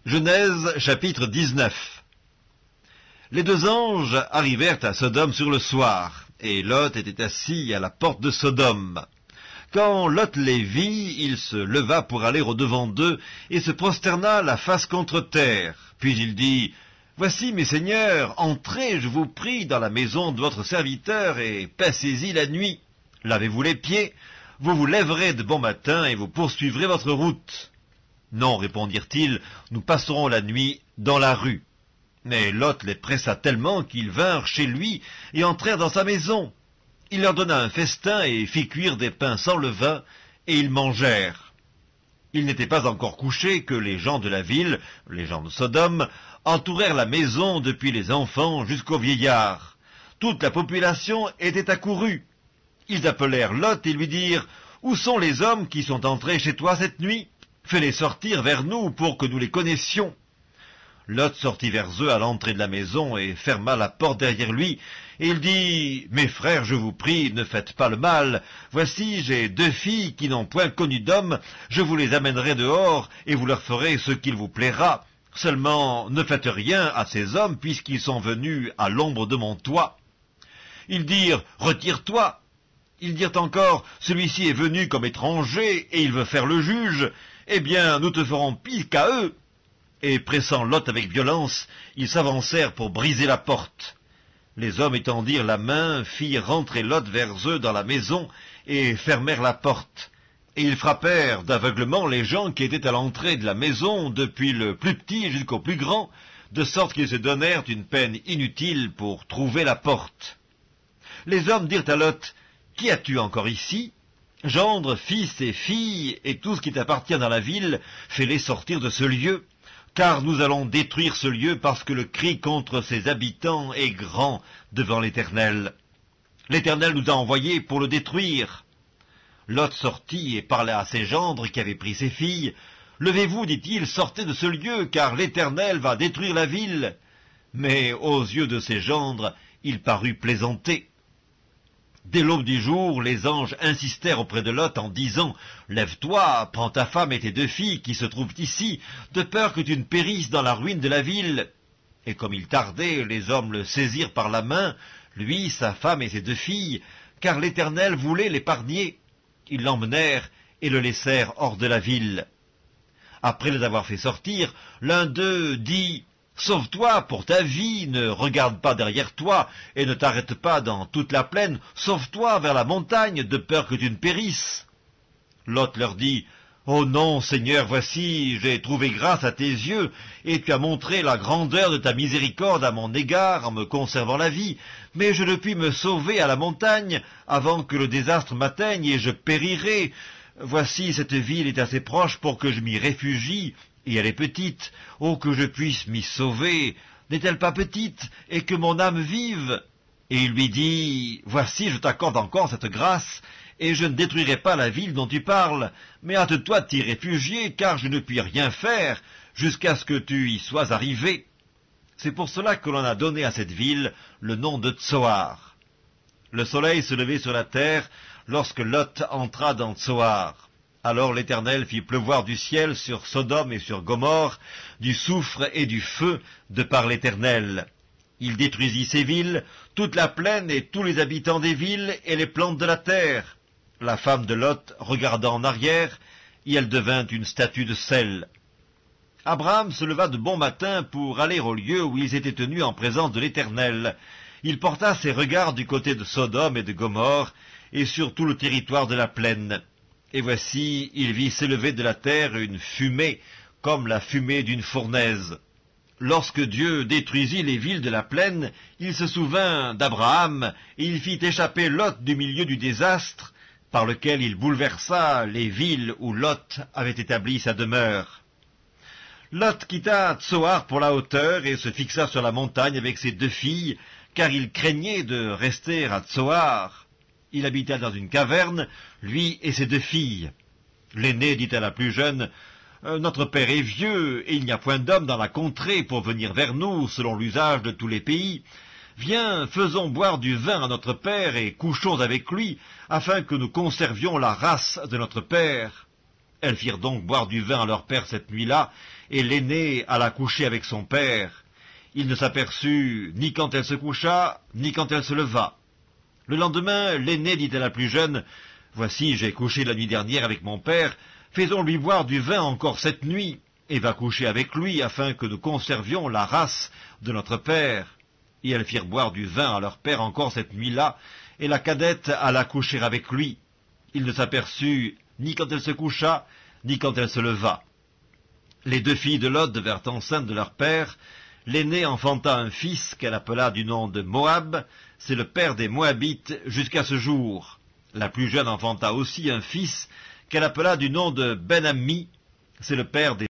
Genèse chapitre 19. Les deux anges arrivèrent à Sodome sur le soir, et Lot était assis à la porte de Sodome. Quand Lot les vit, il se leva pour aller au-devant d'eux, et se prosterna la face contre terre. Puis il dit, « Voici, mes seigneurs, entrez, je vous prie, dans la maison de votre serviteur, et passez-y la nuit. Lavez-vous les pieds, vous vous lèverez de bon matin, et vous poursuivrez votre route. » « Non, répondirent-ils, nous passerons la nuit dans la rue. » Mais Lot les pressa tellement qu'ils vinrent chez lui et entrèrent dans sa maison. Il leur donna un festin et fit cuire des pains sans levain, et ils mangèrent. Il n'était pas encore couché que les gens de la ville, les gens de Sodome, entourèrent la maison depuis les enfants jusqu'aux vieillards. Toute la population était accourue. Ils appelèrent Lot et lui dirent, « Où sont les hommes qui sont entrés chez toi cette nuit ? Fais-les sortir vers nous pour que nous les connaissions. » Lot sortit vers eux à l'entrée de la maison et ferma la porte derrière lui. Et il dit, « Mes frères, je vous prie, ne faites pas le mal. Voici, j'ai deux filles qui n'ont point connu d'homme. Je vous les amènerai dehors et vous leur ferez ce qu'il vous plaira. Seulement, ne faites rien à ces hommes puisqu'ils sont venus à l'ombre de mon toit. » Ils dirent, « Retire-toi. » Ils dirent encore, « Celui-ci est venu comme étranger et il veut faire le juge. Eh bien, nous te ferons pire qu'à eux. » Et pressant Lot avec violence, ils s'avancèrent pour briser la porte. Les hommes étendirent la main, firent rentrer Lot vers eux dans la maison et fermèrent la porte. Et ils frappèrent d'aveuglement les gens qui étaient à l'entrée de la maison, depuis le plus petit jusqu'au plus grand, de sorte qu'ils se donnèrent une peine inutile pour trouver la porte. Les hommes dirent à Lot, « Qui as-tu encore ici ? Gendre, fils et filles, et tout ce qui t'appartient dans la ville, fais-les sortir de ce lieu, car nous allons détruire ce lieu parce que le cri contre ses habitants est grand devant l'Éternel. L'Éternel nous a envoyés pour le détruire. » Lot sortit et parla à ses gendres qui avaient pris ses filles. « Levez-vous, dit-il, sortez de ce lieu, car l'Éternel va détruire la ville. » Mais aux yeux de ses gendres, il parut plaisanter. Dès l'aube du jour, les anges insistèrent auprès de Lot en disant, « Lève-toi, prends ta femme et tes deux filles qui se trouvent ici, de peur que tu ne périsses dans la ruine de la ville. » Et comme il tardait, les hommes le saisirent par la main, lui, sa femme et ses deux filles, car l'Éternel voulait l'épargner. Ils l'emmenèrent et le laissèrent hors de la ville. Après les avoir fait sortir, l'un d'eux dit, « Sauve-toi pour ta vie, ne regarde pas derrière toi, et ne t'arrête pas dans toute la plaine, sauve-toi vers la montagne, de peur que tu ne périsses. » Lot leur dit, « Oh non, Seigneur, voici, j'ai trouvé grâce à tes yeux, et tu as montré la grandeur de ta miséricorde à mon égard en me conservant la vie, mais je ne puis me sauver à la montagne avant que le désastre m'atteigne et je périrai. Voici, cette ville est assez proche pour que je m'y réfugie, et elle est petite. Oh, que je puisse m'y sauver! N'est-elle pas petite, et que mon âme vive? » Et il lui dit, « Voici, je t'accorde encore cette grâce, et je ne détruirai pas la ville dont tu parles, mais hâte-toi de t'y réfugier, car je ne puis rien faire jusqu'à ce que tu y sois arrivé. » C'est pour cela que l'on a donné à cette ville le nom de Tsoar. Le soleil se levait sur la terre lorsque Lot entra dans Tsoar. Alors l'Éternel fit pleuvoir du ciel sur Sodome et sur Gomorrhe, du soufre et du feu, de par l'Éternel. Il détruisit ces villes, toute la plaine et tous les habitants des villes et les plantes de la terre. La femme de Lot regarda en arrière, et elle devint une statue de sel. Abraham se leva de bon matin pour aller au lieu où ils étaient tenus en présence de l'Éternel. Il porta ses regards du côté de Sodome et de Gomorrhe, et sur tout le territoire de la plaine. Et voici, il vit s'élever de la terre une fumée, comme la fumée d'une fournaise. Lorsque Dieu détruisit les villes de la plaine, il se souvint d'Abraham, et il fit échapper Lot du milieu du désastre, par lequel il bouleversa les villes où Lot avait établi sa demeure. Lot quitta Tsoar pour la hauteur et se fixa sur la montagne avec ses deux filles, car il craignait de rester à Tsoar. Il habita dans une caverne, lui et ses deux filles. L'aînée dit à la plus jeune, « Notre père est vieux, et il n'y a point d'homme dans la contrée pour venir vers nous, selon l'usage de tous les pays. Viens, faisons boire du vin à notre père, et couchons avec lui, afin que nous conservions la race de notre père. » Elles firent donc boire du vin à leur père cette nuit-là, et l'aînée alla coucher avec son père. Il ne s'aperçut ni quand elle se coucha, ni quand elle se leva. Le lendemain, l'aînée dit à la plus jeune, « Voici, j'ai couché la nuit dernière avec mon père, faisons-lui boire du vin encore cette nuit, et va coucher avec lui, afin que nous conservions la race de notre père. » Et elles firent boire du vin à leur père encore cette nuit-là, et la cadette alla coucher avec lui. Il ne s'aperçut ni quand elle se coucha, ni quand elle se leva. Les deux filles de Lot devinrent enceintes de leur père. L'aînée enfanta un fils qu'elle appela du nom de Moab, c'est le père des Moabites jusqu'à ce jour. La plus jeune enfanta aussi un fils qu'elle appela du nom de Ben-Ammi, c'est le père des